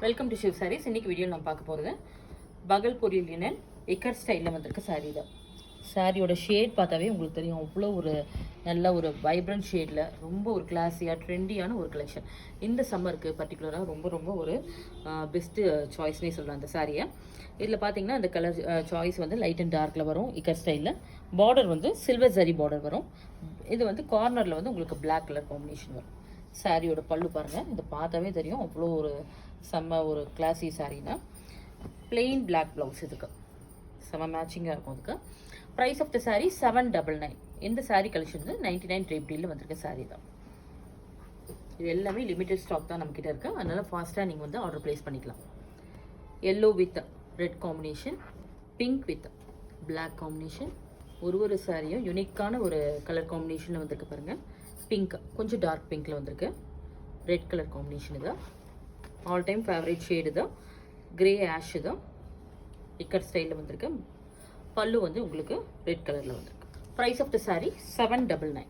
Welcome to Shiv saris. இன்னைக்கு வீடியோவில் நம்ம பார்க்க போகிறது பகல்பூரி லினன் இக்கர் ஸ்டைலில் வந்திருக்க சாரீ தான். சாரியோட ஷேட் பார்த்தாவே உங்களுக்கு தெரியும், அவ்வளோ ஒரு நல்ல ஒரு வைப்ரண்ட் ஷேடில் ரொம்ப ஒரு கிளாஸியாக ட்ரெண்டியான ஒரு கலெக்ஷன். இந்த சம்மருக்கு பர்டிகுலராக ரொம்ப ஒரு பெஸ்ட்டு சாய்ஸ்னே சொல்லலாம் அந்த சாரியை. இதில் பார்த்தீங்கன்னா அந்த கலர் சாய்ஸ் வந்து லைட் அண்ட் டார்க்கில் வரும். இக்கர் ஸ்டைலில் பார்டர் வந்து சில்வர் ஜரி பார்டர் வரும். இது வந்து கார்னரில் வந்து உங்களுக்கு பிளாக் கலர் காம்பினேஷன் வரும். சாரியோட பல்லு பாருங்கள், இது பார்த்தாவே தெரியும் அவ்வளோ ஒரு செம்ம ஒரு கிளாஸி சாரீனா. பிளெயின் பிளாக் ப்ளவுஸ், இதுக்கு செம்ம மேட்சிங்காக இருக்கும். அதுக்கு ப்ரைஸ் ஆஃப் த சாரீ 799. இந்த சாரீ கலெக்ஷன் வந்து 99 ட்ரேப் டீலில் வந்திருக்க சாரீ தான். இது எல்லாமே லிமிடெட் ஸ்டாக் தான் நம்மக்கிட்ட இருக்குது, அதனால் ஃபாஸ்ட்டாக நீங்கள் வந்து ஆர்டர் ப்ளேஸ் பண்ணிக்கலாம். Yellow with red combination, pink with black combination, ஒரு சாரியும் யூனிக்கான ஒரு கலர் காம்பினேஷனில் வந்திருக்கு பாருங்கள். பிங்க் கொஞ்சம் டார்க் பிங்க்கில் வந்திருக்கு. ரெட் கலர் காம்பினேஷன் இது ஆல் டைம் ஃபேவரட் ஷேடு தான். கிரே ஆஷ் தான் இக்கர் ஸ்டைலில் வந்திருக்கு. பல்லு வந்து உங்களுக்கு ரெட் கலரில் வந்திருக்கு. Price of the sari 799.